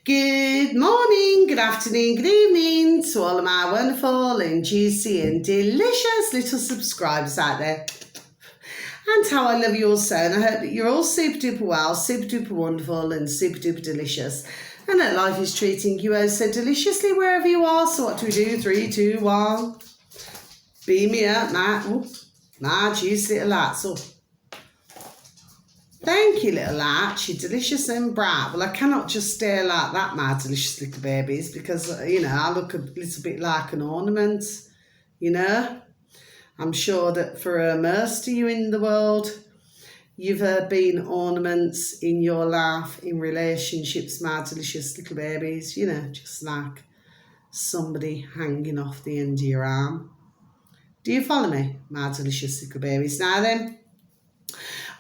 Good morning, good afternoon, good evening to all of my wonderful and juicy and delicious little subscribers out there. And how I love you all so, and I hope that you're all super duper well, super duper wonderful and super duper delicious. And that life is treating you oh so deliciously wherever you are. So what do we do? 3, 2, 1. Beam me up, my juicy little lads. Oh. Thank you, little latch. You're delicious and bright. Well, I cannot just stare like that, my delicious little babies, because, I look a little bit like an ornament, I'm sure that for most of you in the world, you've been ornaments in your life, in relationships, my delicious little babies, just like somebody hanging off the end of your arm. Do you follow me, my delicious little babies? Now then,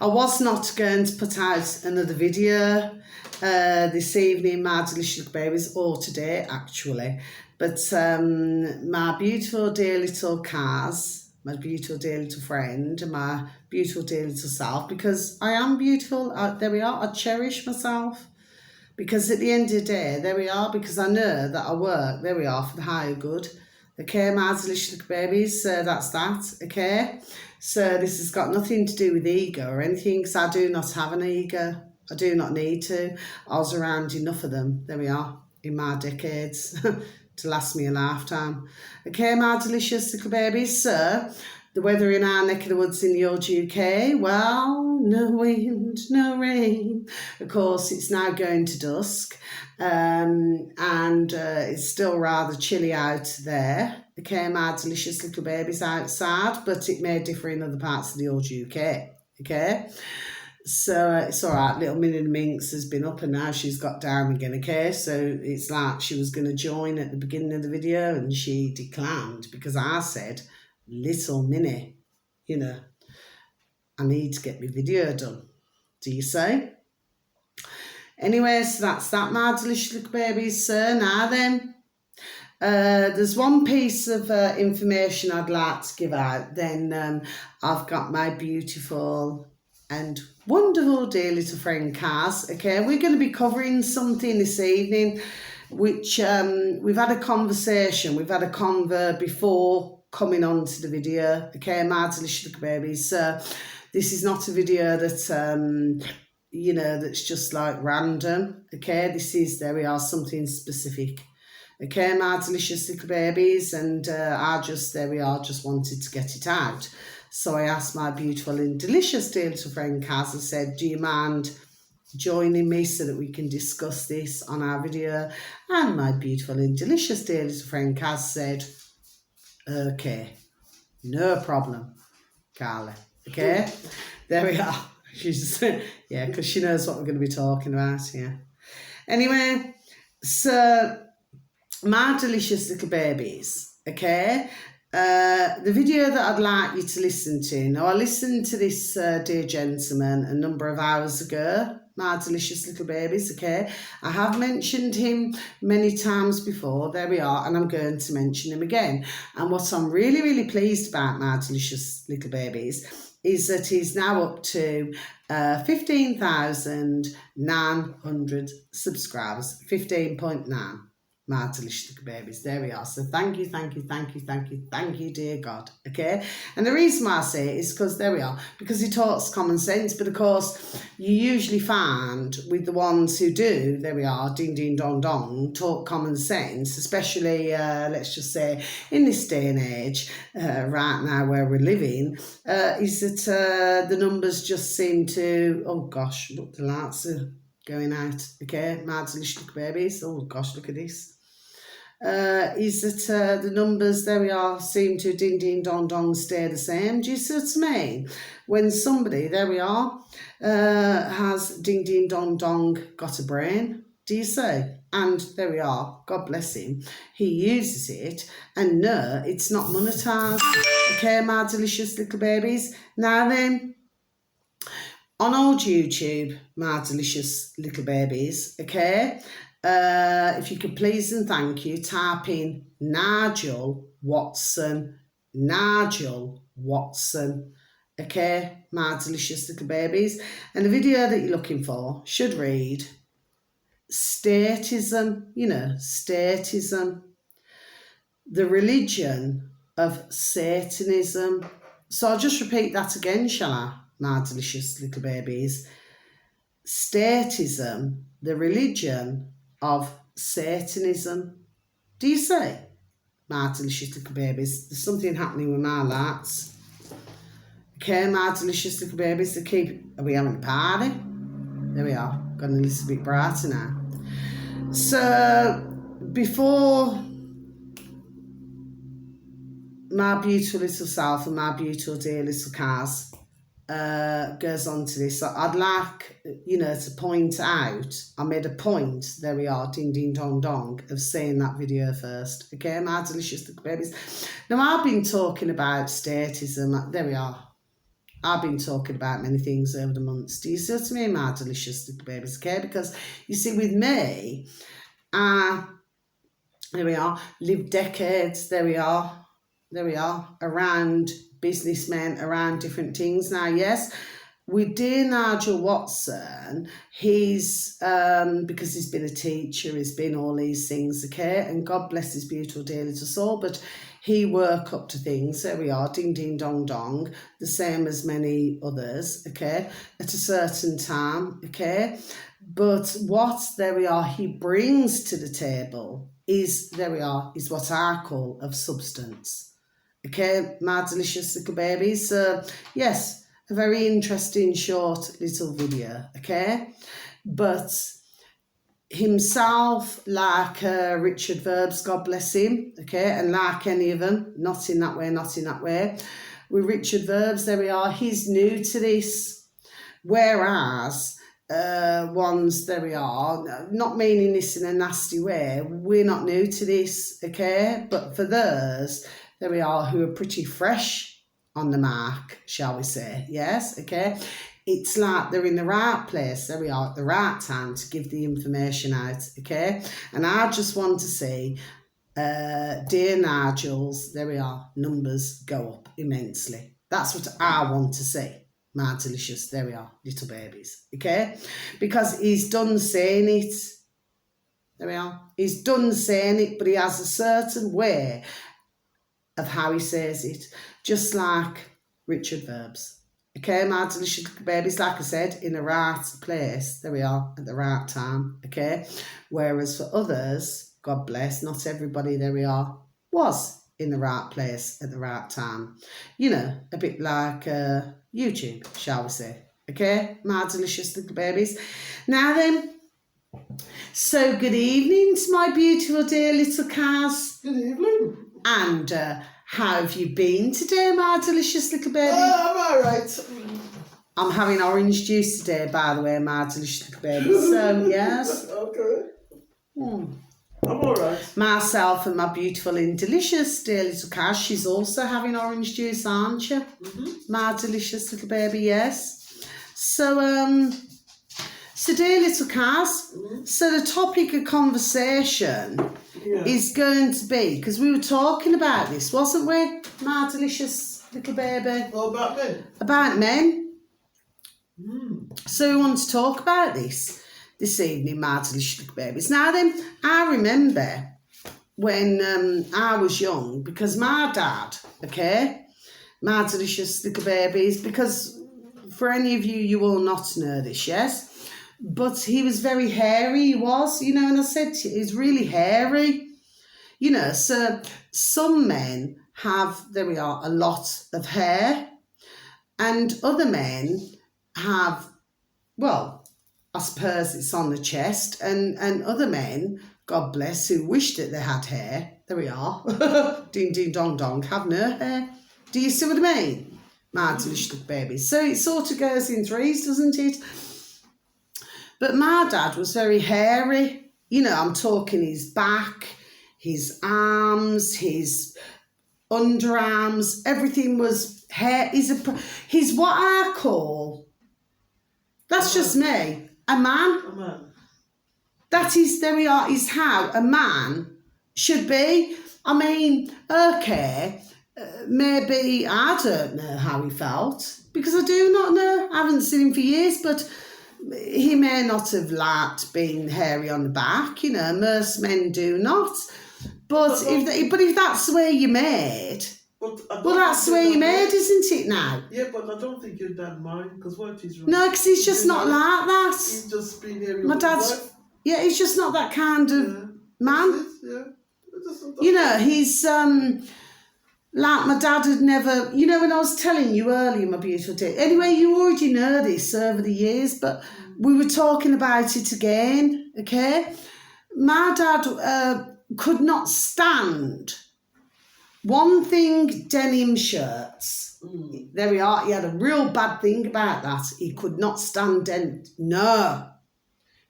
I was not going to put out another video this evening, my delicious babies, or today actually, but my beautiful dear little Kaz, my beautiful dear little friend, and my beautiful dear little self, because I am beautiful, there we are, I cherish myself, because at the end of the day, there we are, because I know that I work, there we are, for the higher good. Okay, my delicious little babies, that's that, okay? So this has got nothing to do with ego or anything, because I do not have an ego. I do not need to. I was around enough of them, there we are, in my decades, to last me a lifetime. Okay, my delicious little babies, so the weather in our neck of the woods in the old UK, well, no wind, no rain. Of course, it's now going to dusk, and it's still rather chilly out there. Okay, my delicious little babies outside, but it may differ in other parts of the old UK. Okay, so it's all right. Little Minnie Minx has been up and now she's got down again. Okay, so it's like she was going to join at the beginning of the video and she declined because I said, little Minnie, I need to get my video done. Do you say? Anyway, so that's that, my delicious little babies. So now then, there's one piece of information I'd like to give out. Then I've got my beautiful and wonderful dear little friend Kaz. Okay, we're going to be covering something this evening, which we've had a conversation. We've had a convo before coming on to the video. Okay, my delicious little babies. So this is not a video that that's just like random. Okay, this is, there we are, something specific. Okay, my delicious little babies, and I just, there we are, just wanted to get it out. So I asked my beautiful and delicious dear little friend Kaz, I said, do you mind joining me so that we can discuss this on our video? And my beautiful and delicious dear little friend Kaz said, okay, no problem, Carly. Okay, there we are. She's, yeah, because she knows what we're going to be talking about, yeah. Anyway, so my delicious little babies, okay, the video that I'd like you to listen to. Now, I listened to this dear gentleman a number of hours ago, my delicious little babies, okay. I have mentioned him many times before, there we are, and I'm going to mention him again. And what I'm really, really pleased about, my delicious little babies, is that he's now up to 15,900 subscribers, 15.9. My delicious little babies, there we are. So thank you, dear God, okay? And the reason why I say it is because, there we are, because he talks common sense, but of course, you usually find with the ones who do, there we are, ding, ding, dong, dong, talk common sense, especially, let's just say, in this day and age, right now where we're living, is that the numbers just seem to, oh gosh, look, the lights are going out, okay? My delicious little babies, oh gosh, look at this. Is that the numbers, there we are, seem to ding ding dong dong stay the same. Do you see what I mean? When somebody, there we are, has ding ding dong dong got a brain, do you see? And there we are, God bless him, he uses it, and no, it's not monetized. Okay, my delicious little babies. Now then, on old YouTube, my delicious little babies, okay, if you could please and thank you, type in Nigel Watson, okay, my delicious little babies, and the video that you're looking for should read, statism, statism, the religion of Satanism. So I'll just repeat that again, shall I, my delicious little babies? Statism, the religion of Satanism. Do you see, my delicious little babies? There's something happening with my lights. Okay, my delicious little babies, are we having a party? There we are, got a little bit brighter now. So, before my beautiful little self and my beautiful dear little Kaz goes on to this, I'd like, to point out, I made a point, there we are, ding ding dong dong, of seeing that video first. Okay, my delicious little babies. Now, I've been talking about statism, there we are. I've been talking about many things over the months. Do you see what I mean, my delicious little babies? Okay, because you see, with me, there we are, lived decades, there we are, around businessmen, around different things. Now, yes, with dear Nigel Watson, he's, because he's been a teacher, he's been all these things, okay, and God bless his beautiful dear little soul, but he work up to things, there we are, ding ding dong dong, the same as many others, okay, at a certain time, okay, but what, there we are, he brings to the table is, there we are, is what I call of substance, okay, my delicious little babies. So, yes, a very interesting short little video, okay, but himself, like Richard Verbs, God bless him, okay, and like any of them, not in that way. With Richard Verbs, there we are, he's new to this, whereas ones, there we are, not meaning this in a nasty way, we're not new to this, okay, but for those, there we are, who are pretty fresh on the mark, shall we say, yes, okay, it's like they're in the right place, there we are, at the right time to give the information out, okay? And I just want to see dear Nigel's, there we are, numbers go up immensely. That's what I want to see, my delicious, there we are, little babies, okay? Because he's done saying it, there we are, he's done saying it, but he has a certain way of how he says it, just like Richard Verbs. Okay, my delicious babies, like I said, in the right place, there we are, at the right time, okay? Whereas for others, God bless, not everybody, there we are, was in the right place at the right time. A bit like YouTube, shall we say, okay, my delicious little babies. Now then, so good evening to my beautiful dear little Kaz. Good evening. And how have you been today, my delicious little baby? I'm all right. I'm having orange juice today, by the way, my delicious little baby. So, yes. Okay. I'm all right. Myself and my beautiful and delicious dear little Cash, she's also having orange juice, aren't you? Mm-hmm. My delicious little baby, yes. So, so dear little Kaz, so the topic of conversation is going to be, because we were talking about this, wasn't we, my delicious little baby? What about men? About men. So we want to talk about this evening, my delicious little babies. Now then, I remember when I was young, because my dad, okay, my delicious little babies, because for any of you, you will not know this, yes? But he was very hairy, he was, and I said he's really hairy. So some men have, there we are, a lot of hair, and other men have, well, I suppose it's on the chest, and other men, God bless, who wish that they had hair, there we are, ding ding dong dong, have no hair. Do you see what I mean? My delicious little babies. So it sort of goes in threes, doesn't it? But my dad was very hairy. I'm talking his back, his arms, his underarms, everything was hair. He's what I call, that's just me, a man. A man. That is, there we are, is how a man should be. I mean, okay, maybe I don't know how he felt, because I do not know. I haven't seen him for years, but he may not have liked being hairy on the back, you know, most men do not. But if that's the way you're made, well, that's the way you're made, isn't it now? Yeah, but I don't think your dad mind, because what he's No, because he's just not like that. He's just been hairy. My dad's, yeah, he's just not that kind of man. Yeah. You know, he's like my dad had never, you know, when I was telling you earlier, my beautiful dear. Anyway, you already know this over the years, but we were talking about it again, okay? My dad could not stand one thing, denim shirts. There we are. He had a real bad thing about that. He could not stand denim. No.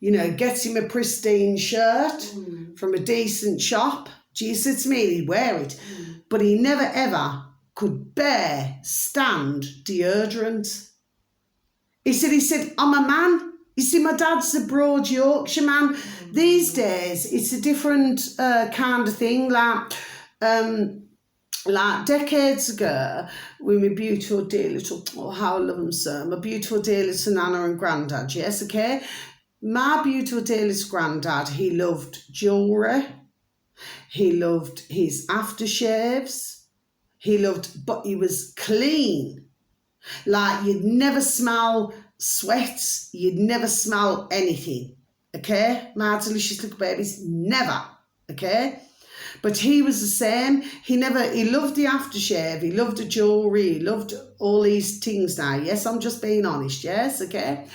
You know, get him a pristine shirt from a decent shop. Jesus to me, he'd wear it. But he never ever could stand deodorant. He said, I'm a man. You see, my dad's a broad Yorkshire man. These days, it's a different kind of thing. Like decades ago, with my beautiful dear little, oh, how I love them so, my beautiful dear little Nana and Grandad, yes, okay? My beautiful dear little Grandad, he loved jewellery. He loved his aftershaves. But he was clean. Like, you'd never smell sweat. You'd never smell anything. Okay? My delicious little babies, never. Okay? But he was the same. He loved the aftershave. He loved the jewellery. He loved all these things now. Yes, I'm just being honest. Yes, okay?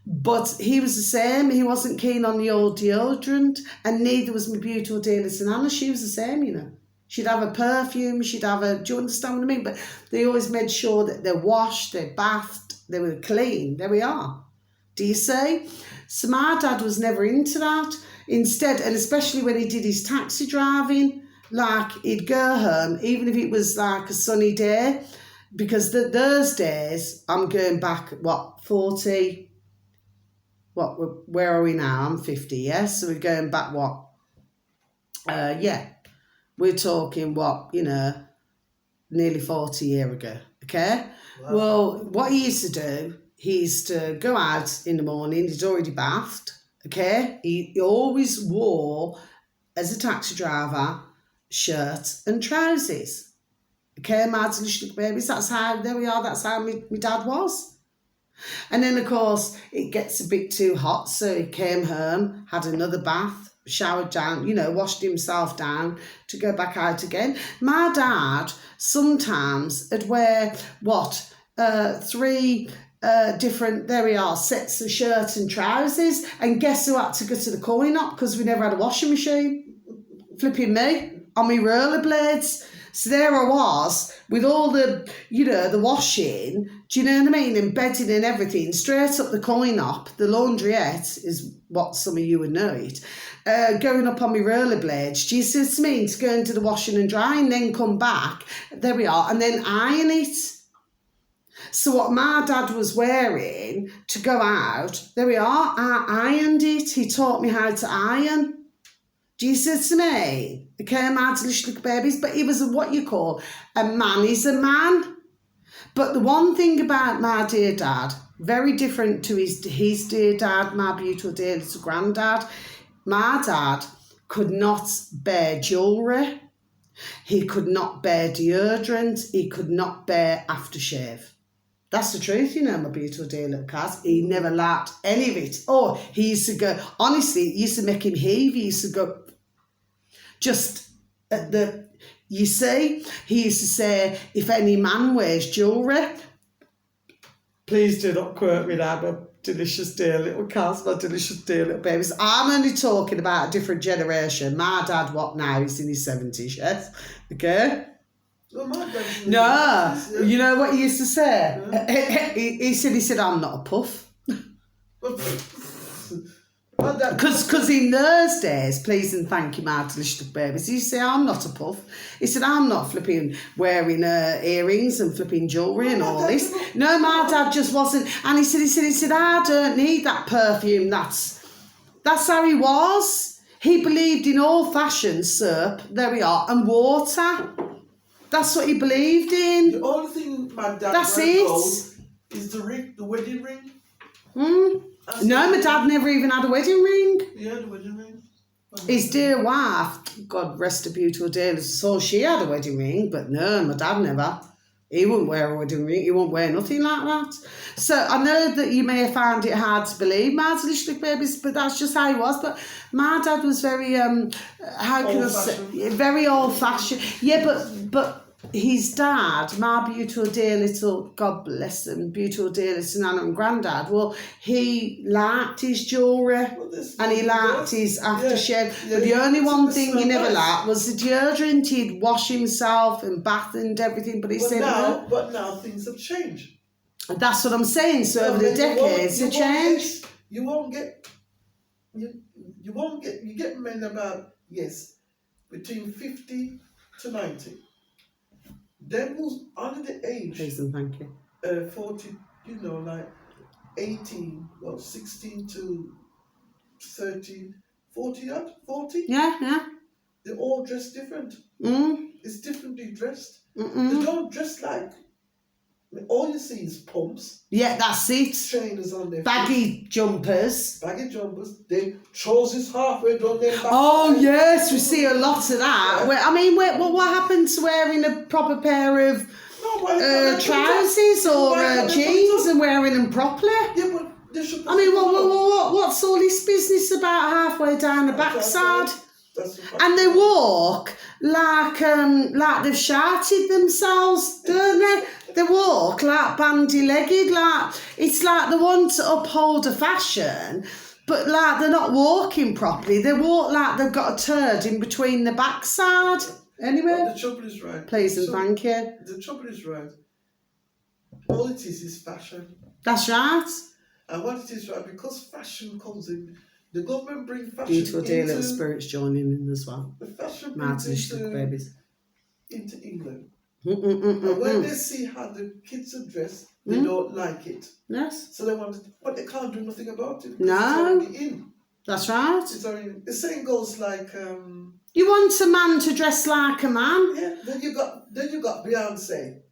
But he was the same. He wasn't keen on the old deodorant, and neither was my beautiful dear little Anna. She was the same, you know. She'd have a perfume, do you understand what I mean? But they always made sure that they're washed, they're bathed, they were clean. There we are. Do you see? So my dad was never into that. Instead, and especially when he did his taxi driving, like, he'd go home, even if it was like a sunny day, because those days, I'm going back, 40... where are we now? I'm 50, yes? So we're going back, we're talking, nearly 40 years ago, okay? Wow. Well, what he used to do, he used to go out in the morning, he'd already bathed, okay? He always wore, as a taxi driver, shirts and trousers, okay? My delicious babies, that's how my dad was. And then, of course, it gets a bit too hot, so he came home, had another bath, showered down, washed himself down to go back out again. My dad sometimes would wear, 3 different, sets of shirts and trousers, and guess who had to go to the coin-op because we never had a washing machine? Flipping me, on my rollerblades. So there I was, with all the, the washing, do you know what I mean, and bedding and everything, straight up the coin-op, the laundriette is what some of you would know it, going up on my rollerblades, do you see what I mean, to go into the washing and drying, then come back, there we are, and then iron it. So what my dad was wearing to go out, there we are, I ironed it, he taught me how to iron. Do you see what I mean? Okay, my delicious little babies. But he was what you call a man is a man. But the one thing about my dear dad, very different to his dear dad, my beautiful dear little granddad, my dad could not bear jewellery. He could not bear deodorant. He could not bear aftershave. That's the truth, my beautiful dear little Kaz. He never liked any of it. Oh, he used to go, honestly, it used to make him heave. He used to go, just at he used to say, if any man wears jewellery, please do not quote me now, my delicious dear little Kaz, my delicious dear little babies. I'm only talking about a different generation. My dad, now? He's in his 70s, yes? Okay? Well, my dad's no, 70s, yeah. You know what he used to say? Yeah. He said, I'm not a puff. Because in those days, please and thank you, my delicious babies, he said, I'm not a puff. He said, I'm not flipping wearing earrings and flipping jewellery and all this. No, my dad just wasn't. And he said, I don't need that perfume. That's how he was. He believed in old-fashioned soap, there we are, and water. That's what he believed in. The only thing my dad is the ring, the wedding ring. No, my dad never even had a wedding ring. Yeah, the wedding ring. His dear wife, God rest her beautiful dearly soul, she had a wedding ring, but no, my dad never. He wouldn't wear a wedding ring. He wouldn't wear nothing like that. So I know that you may have found it hard to believe, my little babies, but that's just how he was. But my dad was very, how can I say, very old-fashioned. Yeah, but his dad, my beautiful dear little, God bless them, beautiful dear little Nana and Grandad, well, he liked his jewellery and he liked his aftershave. But the only one thing he never liked was the deodorant. He'd wash himself and bath and everything, but he said no. But now things have changed. That's what I'm saying. So over the decades, it changed. You get men about, yes, between 50 to 90. Them who's under the age, Please and thank you. 40, like 18, well, 16 to 13, 40 odd, 40. Yeah. They're all dressed different. It's differently dressed. They don't dress like, all you see is pumps. Yeah, that's it. Trainers on their baggy jumpers. They trousers halfway down their back. Oh yes, we see a lot of that. Yeah. What happened to wearing a proper pair of trousers or jeans and wearing them properly? Yeah, but they should. What's all this business about halfway down the backside? And they walk like they've shouted themselves, don't they? They walk like bandy-legged, like it's like they want to uphold a fashion, but like they're not walking properly. They walk like they've got a turd in between the backside. Anyway, but the trouble is right. Please and thank you. The trouble is right. All it is fashion. That's right. And what it is right, because fashion comes in, the government brings fashion Beautiful dear little spirits joining in as well. The fashion Martin brings babies. into England. And when they see how the kids are dressed, they don't like it. Yes. So they want it, but they can't do nothing about it. No. It's already in. That's right. It's already in. The same goes like you want a man to dress like a man. Yeah. Then you got Beyonce.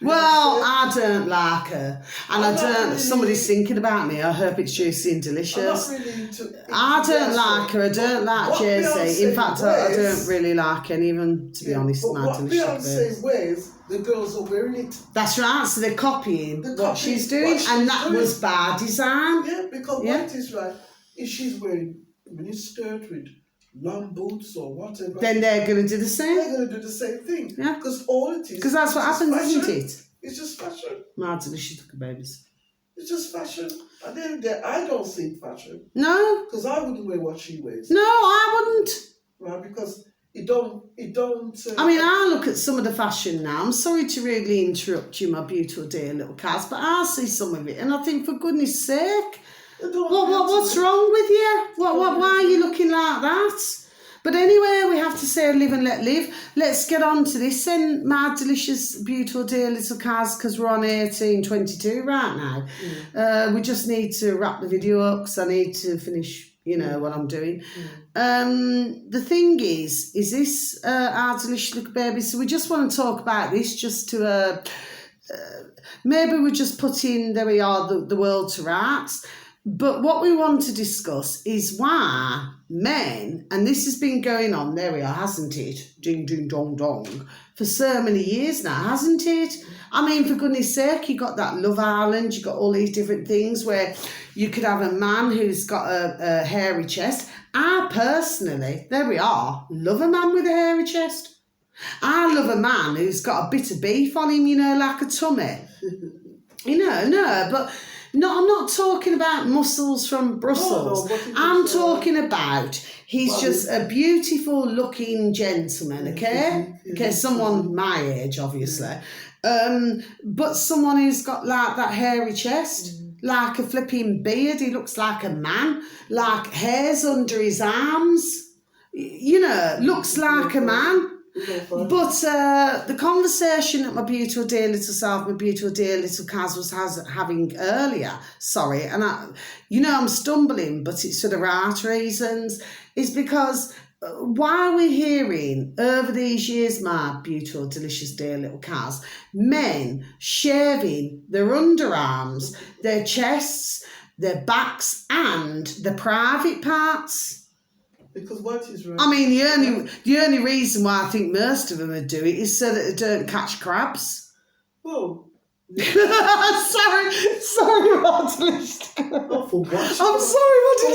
Well, I don't like her, and I don't. Really, somebody's thinking about me. I hope it's juicy and delicious. I'm not really into I don't like her. I don't like Jay-Z. In fact, I don't really like any of them, to be honest. But what Beyonce wears, the girls are wearing it. That's right. So they're copying what she's doing, and that was bad design. Yeah, because what it is right is she's wearing a mini skirt with long boots or whatever. Then they're going to do the same. They're going to do the same thing. Yeah. Because all it is. Because that's what happens, fashion. Isn't it? It's just fashion. My delicious babies. It's just fashion. And then I don't see fashion. No. Because I wouldn't wear what she wears. No, I wouldn't. Right, because it don't. I mean, I look at some of the fashion now. I'm sorry to really interrupt you, my beautiful dear little Kaz, but I see some of it and I think, for goodness sake, what's wrong with you? Why are you looking like that? But anyway, we have to say live and let live. Let's get on to this then, my delicious, beautiful, dear little Kaz, because we're on 18:22 right now. We just need to wrap the video up because I need to finish, what I'm doing. The thing is this, our delicious little baby, so we just want to talk about this just to, maybe we just put in, there we are, the world to rights. But what we want to discuss is why men, and this has been going on, there we are, hasn't it? Ding, ding, dong, dong, for so many years now, hasn't it? I mean, for goodness sake, you got that Love Island, you got all these different things where you could have a man who's got a hairy chest. I personally, there we are, love a man with a hairy chest. I love a man who's got a bit of beef on him, like a tummy. But... No, I'm not talking about muscles from Brussels. No, I'm talking about he's just a beautiful looking gentleman, okay? Okay, someone my age, obviously. But someone who's got like that hairy chest, like a flipping beard. He looks like a man, like hairs under his arms. Looks like a man. But the conversation that my beautiful dear little self, my beautiful dear little Kaz was having earlier, and I'm stumbling, but it's for the right reasons, is because why are we hearing over these years, my beautiful, delicious dear little Kaz, men shaving their underarms, their chests, their backs and the private parts. Because what is right? I mean, the only reason why I think most of them would do it is so that they don't catch crabs. Oh. sorry, Martin. Oh, for what? I'm sorry, Martin.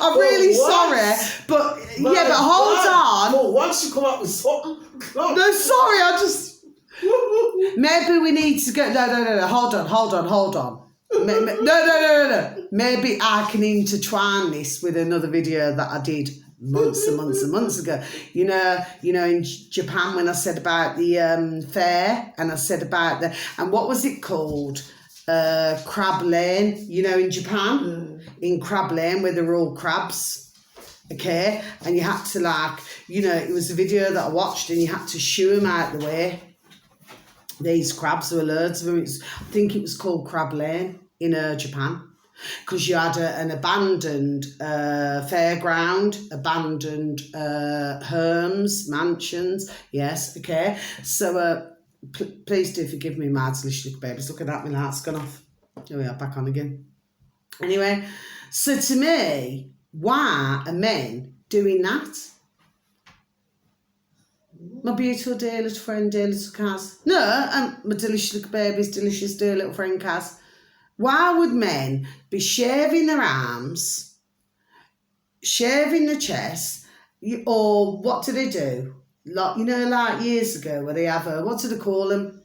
I'm really sorry, but yeah, but hold on. For once you come up with something. No, sorry, I just. Maybe we need to go. No. Hold on. No. Maybe I can intertwine this with another video that I did months and months ago. You know, in Japan when I said about the fair, and I said about and what was it called? Crab Lane. You know, in Japan, in Crab Lane where they're all crabs. Okay, and you had to it was a video that I watched, and you had to shoo them out the way. These crabs, there were loads of them. I think it was called Crab Lane in Japan, because you had an abandoned fairground, abandoned homes, mansions. Yes, okay. So please do forgive me, my delicious little babies. Look at that, my light's gone off. Here we are, back on again. Anyway, so to me, why are men doing that? My beautiful dear little friend, dear little Kaz. No, my delicious little babies, delicious dear little friend Kaz. Why would men be shaving their arms, shaving the chest, or what do they do? Like years ago where they have what do they call them?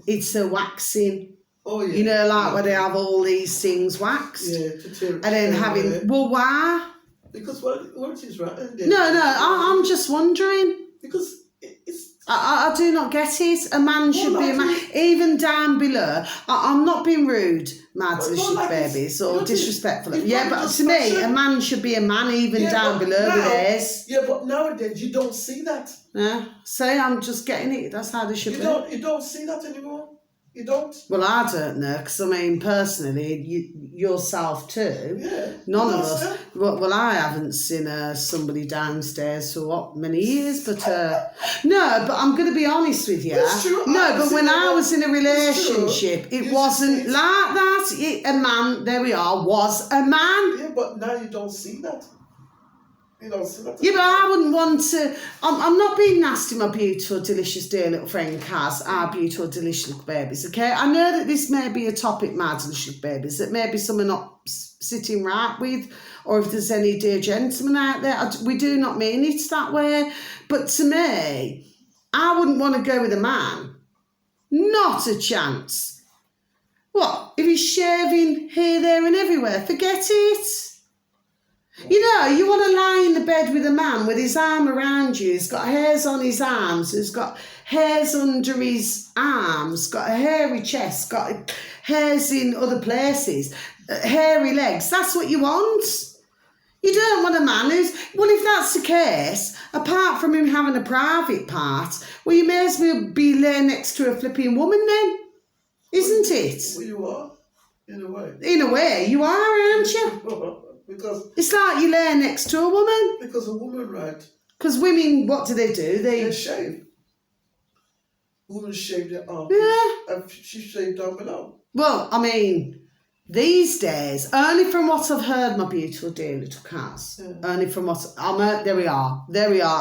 It's a waxing. Oh, yeah. Where they have all these things waxed. Yeah, and then having, well, why? Because what is right? I'm just wondering. Because it's... I do not get it. A man should be a man. Even down below. I'm not being rude, my delicious babies, or disrespectful. Yeah, but to me, a man should be a man even down below with theirs. Yeah, but nowadays you don't see that. Yeah. Say I'm just getting it. That's how they should be. You don't see that anymore. You don't? Well, I don't know, because I mean, personally, yourself too. Yeah. None of us. Well, I haven't seen somebody downstairs for what, many years, but no, but I'm going to be honest with you. It's true. No, but when I was in a relationship, it wasn't like that. A man, there we are, was a man. Yeah, but now you don't see that. You don't see that. Yeah, but I wouldn't want to. I'm not being nasty, my beautiful, delicious, dear little friend Kaz, our beautiful, delicious little babies, okay? I know that this may be a topic, my delicious little babies, that maybe some are not sitting right with, or if there's any dear gentlemen out there, we do not mean it that way. But to me, I wouldn't want to go with a man. Not a chance. What? If he's shaving here, there and everywhere, forget it. You want to lie in the bed with a man with his arm around you. He's got hairs on his arms. He's got hairs under his arms. Got a hairy chest. Got hairs in other places. Hairy legs. That's what you want. You don't want a man who's... Well, if that's the case, apart from him having a private part, well, you may as well be laying next to a flipping woman then. Isn't it? Well, you are, in a way. In a way, you are, aren't you? Because it's like you lay next to a woman. Because a woman, right? Because women, what do? They shave. Women shave their arms. Yeah. And she shaved down below. Well, I mean, these days, only from what I've heard, my beautiful dear little Kaz. Yeah. Only from what there we are,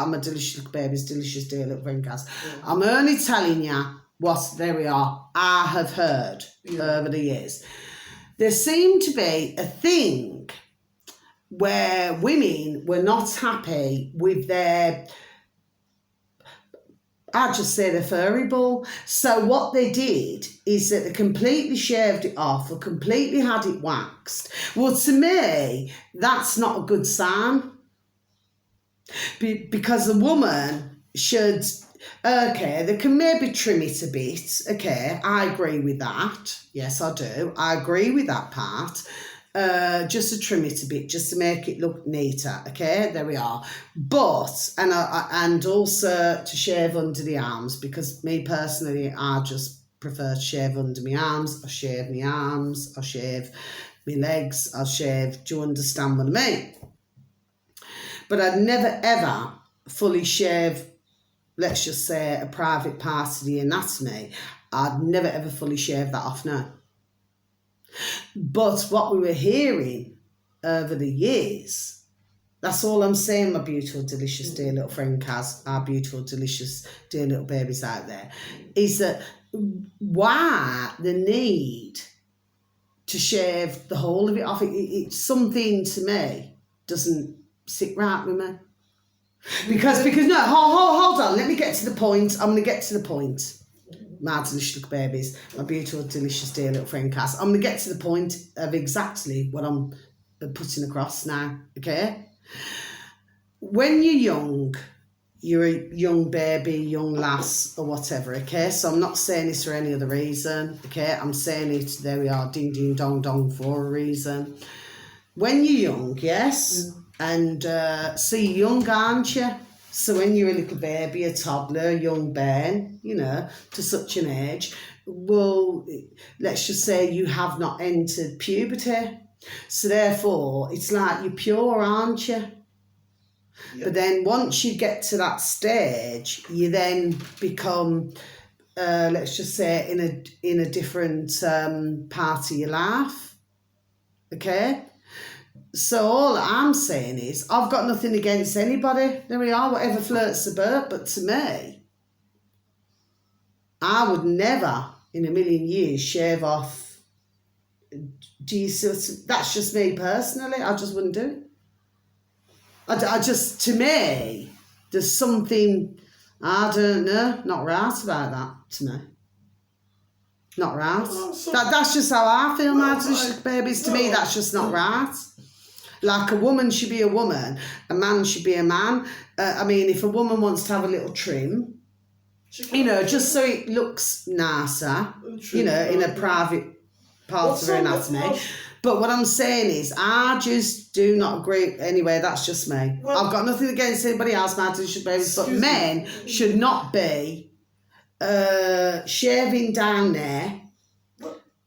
my delicious little babies, delicious dear little friend Kaz. Yeah. I'm only telling you what there we are. I have heard over the years. There seemed to be a thing where women were not happy with their, I'd just say their furry ball. So what they did is that they completely shaved it off or completely had it waxed. Well, to me, that's not a good sign. Because a woman should, okay, they can maybe trim it a bit. Okay, I agree with that. Yes, I do. I agree with that part. Just to trim it a bit, just to make it look neater. Okay, there we are. But and also to shave under the arms, because me personally, I just prefer to shave under my arms. I shave my arms. I shave my legs. I shave. Do you understand what I mean? But I'd never ever fully shave. Let's just say a private part of the anatomy. I'd never ever fully shave that off now. But what we were hearing over the years, that's all I'm saying, my beautiful, delicious, dear little friend Kaz, our beautiful, delicious, dear little babies out there, is that why the need to shave the whole of it off, it's something to me doesn't sit right with me. Because no, hold on, let me get to the point. I'm going to get to the point. My delicious little babies, my beautiful, delicious, dear little friend Cass. I'm going to get to the point of exactly what I'm putting across now, okay? When you're young, you're a young baby, young lass, or whatever, okay? So I'm not saying this for any other reason, okay? I'm saying it, there we are, ding, ding, dong, dong, for a reason. When you're young, yes? And so you're young, aren't you? So when you're a little baby, a toddler, a young bairn, you know, to such an age, well, let's just say you have not entered puberty. So therefore, it's like you're pure, aren't you? Yep. But then once you get to that stage, you then become, let's just say, in a different part of your life, okay? So all I'm saying is, I've got nothing against anybody. There we are, whatever floats the boat. But to me, I would never in a million years shave off. Do you see? That's just me personally. I just wouldn't do it. I just, to me, there's something, I don't know, not right about that to me. Not right. That's just how I feel, my babies. To me, that's just not right. Like a woman should be a woman, a man should be a man. I mean, if a woman wants to have a little trim, you know, just so it looks nicer, you know, in a private part of her anatomy. But what I'm saying is, I just do not agree. Anyway, that's just me. Well, I've got nothing against anybody else, but men should not be shaving down there.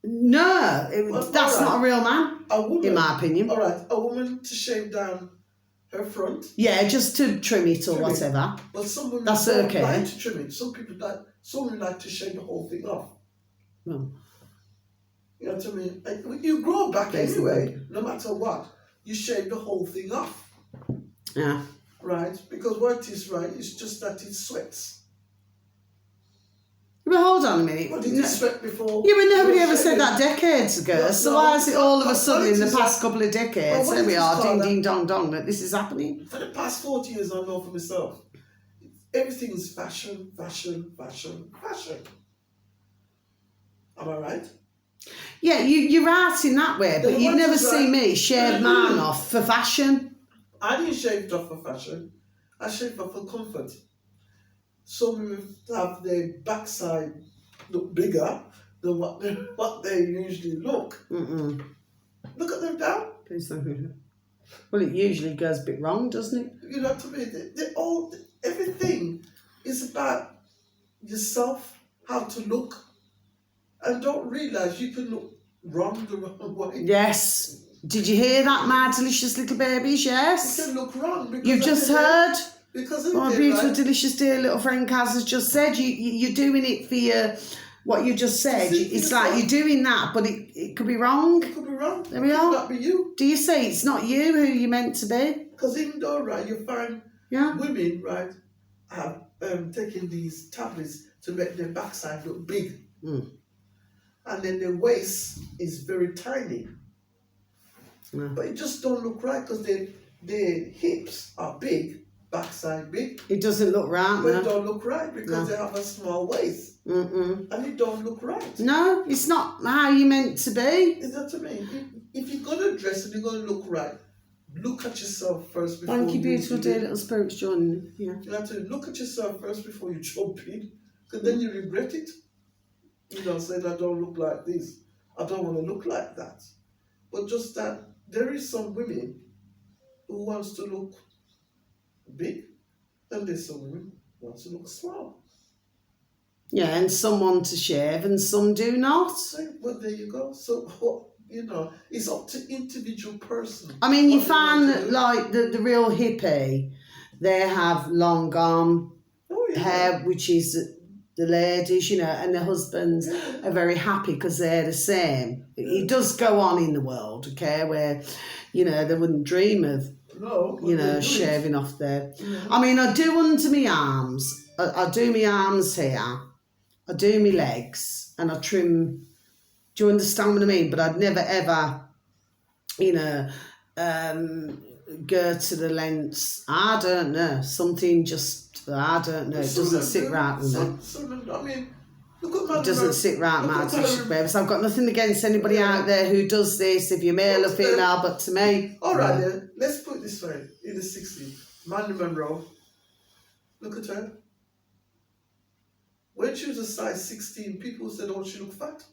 No, that's not a real man, in my opinion. All right, a woman to shave down her front. Yeah, just to trim it or whatever. Well, some women that's don't okay. like to trim it. Some women like to shave the whole thing off. Well, you know what I mean? You grow back anyway, no matter what. You shave the whole thing off. Yeah. Right? Because what is right is just that it sweats. But hold on a minute. Well, did it sweat before? Yeah, but nobody ever said that decades ago. So why is it all of a sudden in the past couple of decades, there we are, ding, ding, dong, dong, that this is happening? For the past 40 years, I know for myself, everything is fashion, fashion, fashion, fashion. Am I right? Yeah, you're right in that way, but you'd never see me shave mine off for fashion. I didn't shave it off for fashion. I shaved it off for comfort. Some women have their backside look bigger than what they usually look. Mm-mm. Look at them down. Well, it usually goes a bit wrong, doesn't it? You know what I mean? Everything is about yourself, how to look, and don't realise you can look wrong the wrong way. Yes. Did you hear that, my delicious little babies? Yes. You can look wrong. Because you've just heard. Because my beautiful, delicious, dear little friend Kaz has just said, you're doing it for your, what you just said. It's like you're doing that, but it could be wrong. It could be wrong. There we are. It could not be you. Do you say it's not you who you're meant to be? Because even though, right, you find women, right, have taken these tablets to make their backside look big. Mm. And then their waist is very tiny. Mm. But it just don't look right because their hips are big. Backside big. It doesn't look right, but it don't look right because they have a small waist. Mm-mm. And it don't look right. No, it's not how you're meant to be. Is that what I mean? If you're going to dress and you're going to look right, look at yourself first before Thank you, beautiful dear little spirits joining. Yeah. You have to look at yourself first before you jump in, because then you regret it. You know, saying, I don't look like this. I don't want to look like that. But just that there is some women who wants to look big, and there's some women who wants to look small. Yeah, and some want to shave and some do not. Well, there you go. So, you know, it's up to individual person. I mean, you find that, like, the real hippie, they have long arm hair, which is the ladies, you know, and the husbands are very happy because they're the same. It does go on in the world, okay, where, you know, they wouldn't dream of, you know, shaving off their... I mean, I do under my arms. I do my arms here. I do my legs and I trim... Do you understand what I mean? But I'd never, ever, you know, go to the lengths. I don't know. Something just... I don't know. It doesn't sit right with me. I mean, look at It doesn't sit right, my delicious babies. I've got nothing against anybody out there who does this, if you're male or female, but to me... All right, then. Let's put it this way. In the 60s, Marilyn Monroe, look at her. When she was a size 16, people said, oh, she looked fat.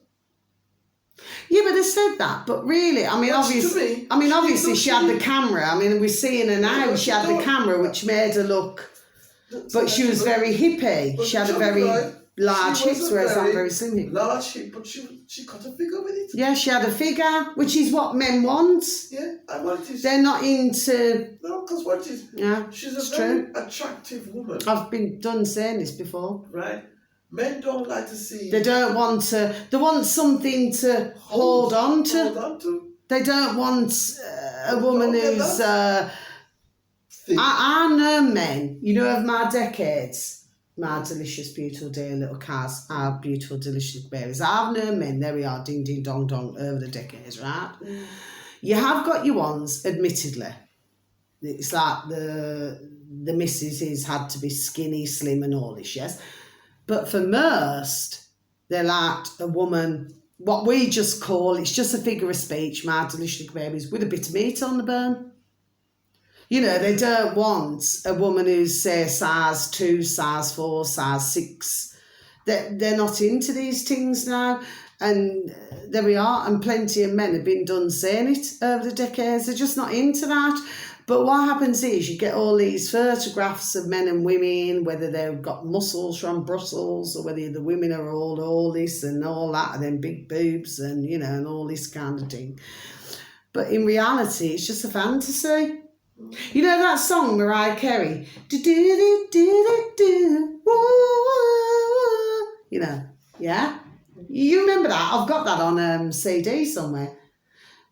Yeah, but they said that. But really, I mean, obviously she had the camera. I mean, we're seeing her now. She had the camera, which made her look... But she was very hippie. She had a very large hips, whereas I'm very slim. Large hip, but she cut a figure with it. Yeah, she had a figure, which is what men want. Yeah, and what is... They're not into... No, because what is... Yeah, she's a very attractive woman. I've been done saying this before. Right? Men don't like to see... They don't want to... They want something to hold on to. Hold on to. They don't want a woman who's... I know men, you know, of my decades, my delicious, beautiful, dear little cars, our beautiful, delicious babies. I've known men, there we are, ding, ding, dong, dong, over the decades, right? You have got your ones, admittedly. It's like the missuses had to be skinny, slim and all this, yes? But for most, they're like a woman, what we just call, it's just a figure of speech, my delicious babies, with a bit of meat on the bone. You know, they don't want a woman who's, say, size 2, size 4, size 6. They're not into these things now. And there we are. And plenty of men have been done saying it over the decades. They're just not into that. But what happens is you get all these photographs of men and women, whether they've got muscles from Brussels or whether the women are all this and all that, and then big boobs and, you know, and all this kind of thing. But in reality, it's just a fantasy. You know that song, Mariah Carey? Do-do-do-do-do-do. Whoa. You know, yeah? You remember that? I've got that on CD somewhere.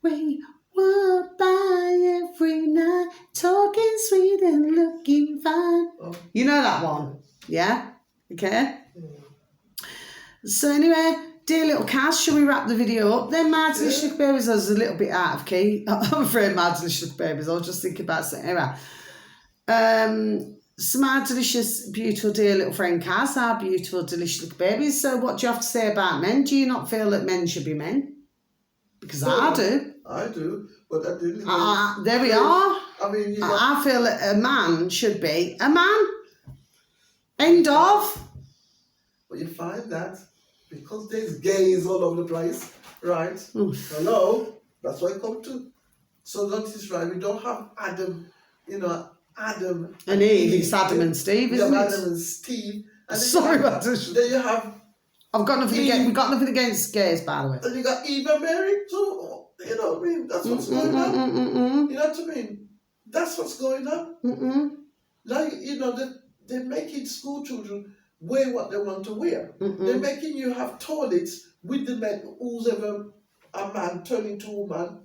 We walk by every night, talking sweet and looking fine. Oh. You know that one? Yeah? Okay? So anyway, dear little Cass, shall we wrap the video up? Then my delicious babies, I was a little bit out of key. I'm afraid my delicious babies, I was just thinking about something. Anyway, so my delicious, beautiful, dear little friend Cass, our beautiful, delicious little babies. So what do you have to say about men? Do you not feel that men should be men? Because I do. I do, but I didn't. There we are. I mean, I feel that a man should be a man. End of. But you find that because there's gays all over the place, right? Hello, that's what I come to. So that is right. We don't have Adam, you know, Adam and Eve. It's Adam and Steve, isn't it? Adam and Steve. And sorry about this. Then you have. I've got nothing against. We've got nothing against gays, by the way. And you got Eve and Mary. So you know what I mean. That's what's going on. You know what I mean. That's what's going on. Like you know, they're making school children wear what they want to wear. They're making you have toilets with the men, who's ever a man turning to a woman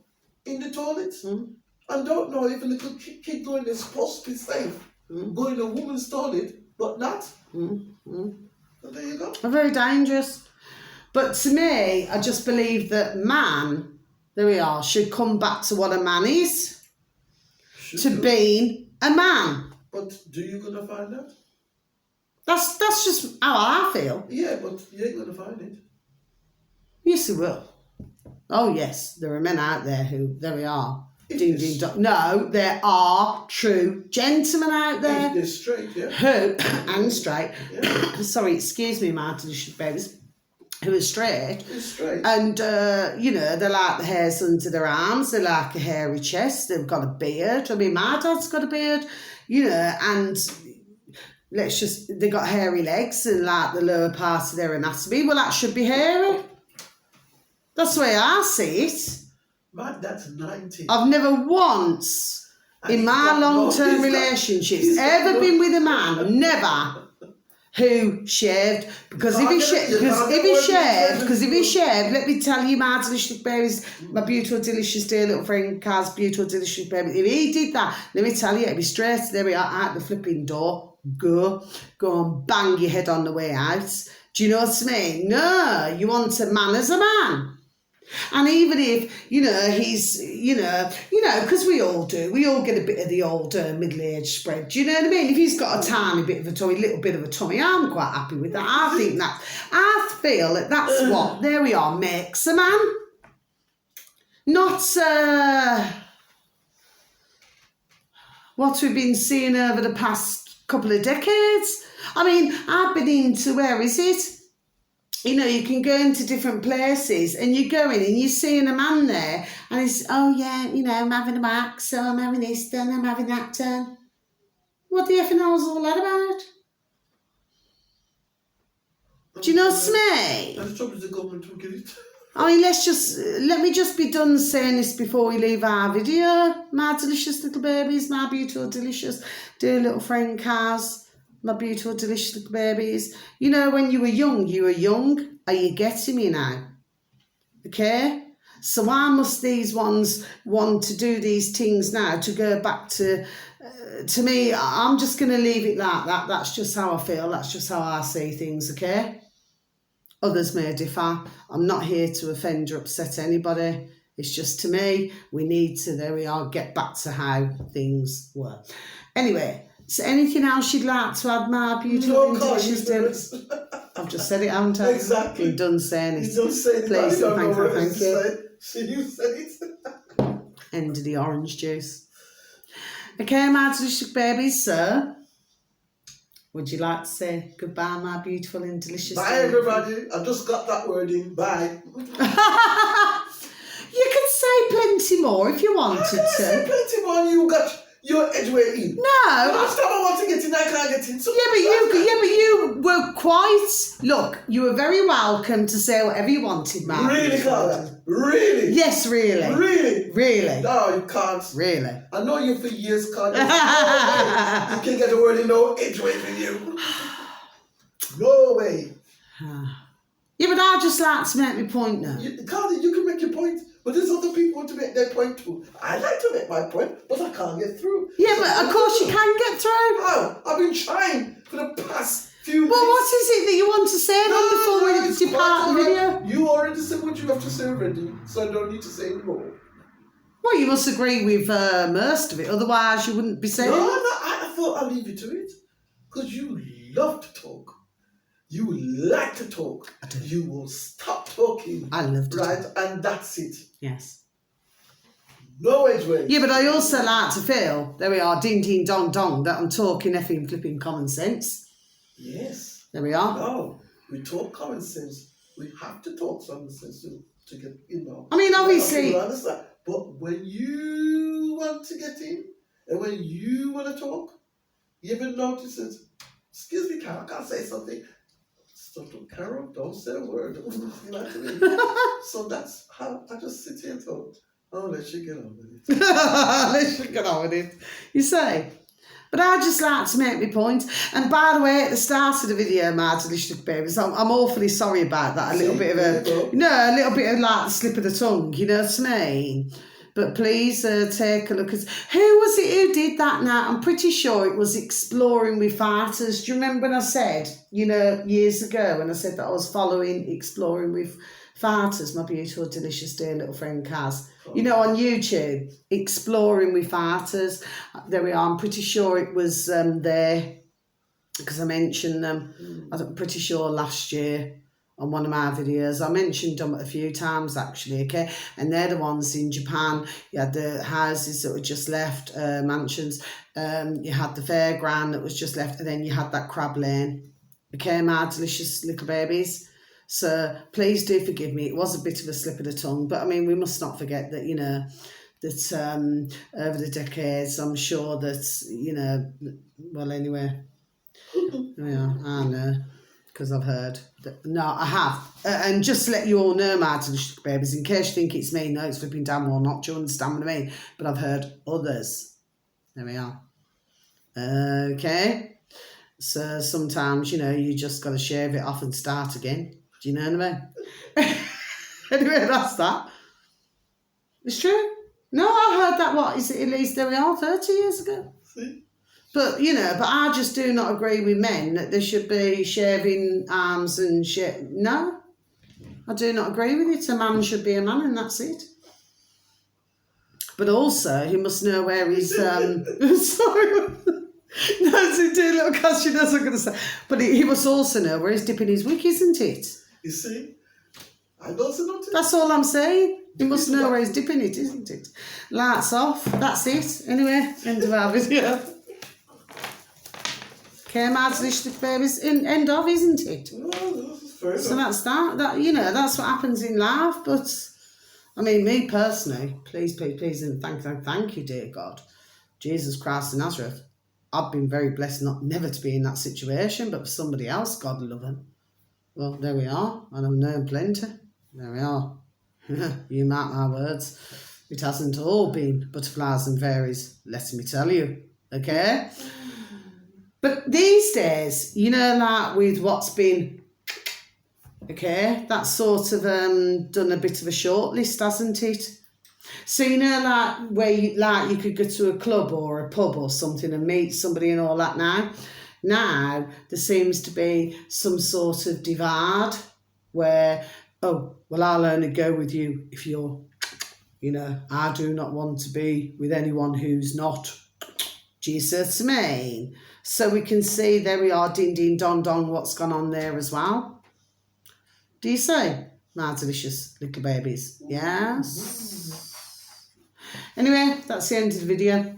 in the toilets. And don't know if a little kid going is supposed to be safe, going to a woman's toilet, but not. So there you go. Very dangerous. But to me, I just believe that man, there we are, should come back to what a man is, being a man. But do you gonna find that? That's just how I feel. Yeah, but you ain't gonna find it. Yes, you will. Oh, yes. There are men out there who, there we are. Ding, ding, dong. No, there are true gentlemen out there. They're straight, yeah. Who, and straight. Yeah. Sorry, excuse me, my delicious babies. Who are straight. Straight. And, you know, they like the hairs under their arms. They like a hairy chest. They've got a beard. I mean, my dad's got a beard. You know, and they got hairy legs and like the lower part of their anatomy. Well, that should be hairy. That's the way I see it. My dad's 90. I've never once in my long-term relationships ever been with a man, never, who shaved, because if he shaved, let me tell you, my delicious babies, my beautiful, delicious, dear little friend Car's beautiful, delicious baby, if he did that, let me tell you, it'd be straight, there we are, out the flipping door, go and bang your head on the way out. Do you know what I mean? No, you want a man as a man. And even if, he's, because we all do, we all get a bit of the old middle-aged spread, do you know what I mean? If he's got a tiny bit of a tummy, little bit of a tummy, I'm quite happy with that. I feel that that's what, there we are, makes a man. Not what we've been seeing over the past couple of decades. I mean, I've been into, where is it? You can go into different places and you go in and you're seeing a man there and it's, oh yeah, I'm having a wax, so I'm having this done, I'm having that done. What the effing hell's all that about? Do you know what I mean? I'm sure the government will get it. I mean, let me just be done saying this before we leave our video. My delicious little babies, my beautiful, delicious, dear little friend Kaz. My beautiful, delicious little babies. When you were young. Are you getting me now? Okay? So why must these ones want to do these things now to go back to me, I'm just going to leave it like that. That's just how I feel. That's just how I see things, okay? Others may differ. I'm not here to offend or upset anybody. It's just, to me, we need to, there we are, get back to how things were. Anyway, so anything else you'd like to add, my beautiful, delicious? I've just said it, haven't I? Exactly. You're done saying it. You don't say it. Please, thank you. You said it. End of the orange juice. Okay, my delicious babies, sir. Would you like to say goodbye, my beautiful and delicious? Bye, everybody. I just got that word in. Bye. You can say plenty more if you wanted to. Say plenty more. You got your edgeway in. No. Last time I want to get in, I can't get in. So but you were quite. Look, you were very welcome to say whatever you wanted, man. Really, Carla? Really? Yes, really. Really? Really? No, you can't. Really? I know you for years, Carla. No way. You can't get a word in, no edgeway with you. No way. Yeah, but I just like to make my point now. Carla, you can make your point. But there's other people want to make their point too. I like to make my point, but I can't get through. Yeah, but of course you can get through. How? I've been trying for the past few minutes. Well, what is it that you want to say before we depart the video? You already said what you have to say already, so I don't need to say anymore. Well, you must agree with most of it, otherwise you wouldn't be saying it. No, I thought I'd leave you to it. Because you love to talk. You like to talk. I do. You will stop talking. I love to right? talk. And that's it. Yes. No edgeway. Yeah, but I also like to feel, there we are, ding, ding, dong, dong, that I'm talking effing flipping common sense. Yes. There we are. No, we talk common sense. We have to talk common sense to get, I mean, obviously. You understand. But when you want to get in, and when you want to talk, you even notice it. Excuse me, Carol, I can't say something. Stop, Carol, don't say a word. You know what I mean? So that's how I just sit here and talk. Oh, let you get on with it. Let you get on with it. You say. But I just like to make my point. And by the way, at the start of the video, my delicious babies, I'm awfully sorry about that. A little bit of like the slip of the tongue, you know what I mean? But please take a look at... Who was it who did that now? I'm pretty sure it was Exploring with Farters. Do you remember when I said, years ago, when I said that I was following Exploring with Farters, my beautiful, delicious, dear little friend Kaz? On YouTube, Exploring with Farters. There we are. I'm pretty sure it was there because I mentioned them. I'm pretty sure last year on one of my videos. I mentioned them a few times actually, okay? And they're the ones in Japan. You had the houses that were just left, mansions. You had the fairground that was just left, and then you had that crab lane. Okay, my delicious little babies. So please do forgive me. It was a bit of a slip of the tongue, but I mean, we must not forget that, that over the decades, I'm sure that, well, anyway, yeah, I know, because I've heard that, no, I have. And just to let you all know, my delicious babies, in case you think it's me, no, it's flipping damn well not, do you understand what I mean? But I've heard others. There we are. Okay. So sometimes, you know, you just got to shave it off and start again. Do you know what I mean? Anyway, that's that. It's true. No, I heard that, what, is it at least there we are, 30 years ago? See? But, you know, but I just do not agree with men that they should be shaving arms and shit. No, I do not agree with it. A man should be a man and that's it. But also, he must know where he's... sorry. No, so do little question, that's what I'm going to say. But he must also know where he's dipping his wick, isn't it? You see? I don't see nothing. That's all I'm saying. He must know where he's dipping it, isn't it? Lights off. That's it. Anyway, end of our video. Okay, Mads Lichtig babies. End of, isn't it? No, that's fair So enough. that's that. That, you know, that's what happens in life. But, I mean, me personally, please, and thank you, dear God. Jesus Christ of Nazareth. I've been very blessed never to be in that situation, but for somebody else, God love him. Well, there we are. And I've known plenty. There we are. You mark my words. It hasn't all been butterflies and fairies, let me tell you. Okay? But these days, you know, like with what's been, okay, that's sort of done a bit of a short list, hasn't it? So, you know, like where you could go to a club or a pub or something and meet somebody and all that now. Now, there seems to be some sort of divide where, oh, well, I'll only go with you if you're, you know, I do not want to be with anyone who's not. Do you see what I mean? So we can see, there we are, ding, ding, dong, dong, what's gone on there as well. Do you see? My delicious little babies. Yes. Anyway, that's the end of the video.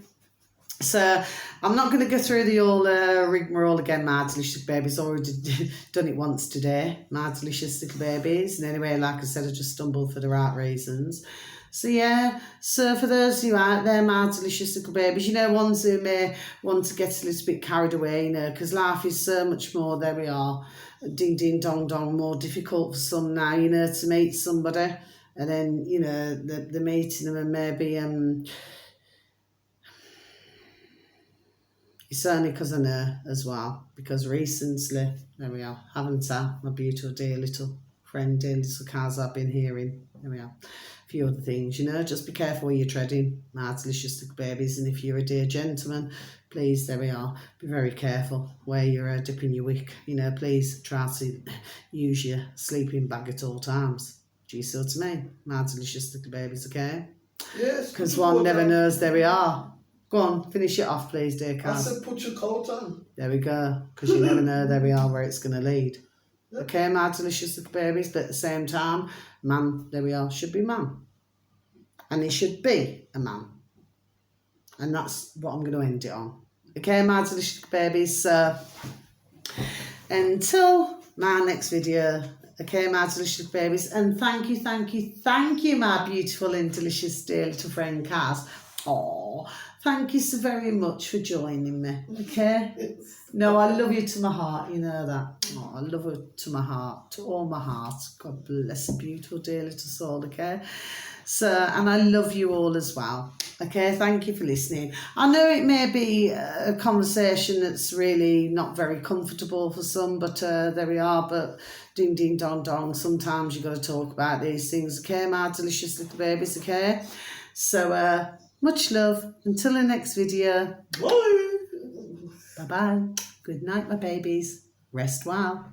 So I'm not going to go through the all rigmarole again, my delicious babies. Already done it once today, my delicious little babies. And anyway, like I said, I just stumbled for the right reasons. So yeah, so for those of you out there, my delicious little babies, you know, ones who may want to get a little bit carried away, you know, because life is so much more, there we are, ding, ding, dong, dong, more difficult for some now, you know, to meet somebody. And then, you know, the meeting them and maybe... It's only because I know as well, because recently, there we are, haven't I, my beautiful dear little friend, dear little cars I've been hearing, there we are, a few other things, you know, just be careful where you're treading, my delicious little babies, and if you're a dear gentleman, please, there we are, be very careful where you're dipping your wick, you know, please try to use your sleeping bag at all times. Do you see what I mean, my delicious little babies, okay? Yes. Because one never knows, there we are. Go on, finish it off, please, dear I Carl. said put your coat on. There we go, because you never know, there we are, where it's going to lead. Yep. Okay, my delicious little babies, but at the same time, man, there we are, should be man. And he should be a man. And that's what I'm going to end it on. Okay, my delicious babies, so until my next video, okay, my delicious babies, and thank you, my beautiful and delicious dear little friend Kaz. Oh, thank you so very much for joining me, okay? No, I love you to my heart, you know that. Oh, I love her to my heart, to all my heart. God bless a beautiful dear little soul, okay? So, and I love you all as well, okay? Thank you for listening. I know it may be a conversation that's really not very comfortable for some, but there we are, but ding, ding, dong, dong, sometimes you've got to talk about these things, okay, my delicious little babies, okay? So, much love. Until the next video. Bye. Bye-bye. Good night, my babies. Rest well.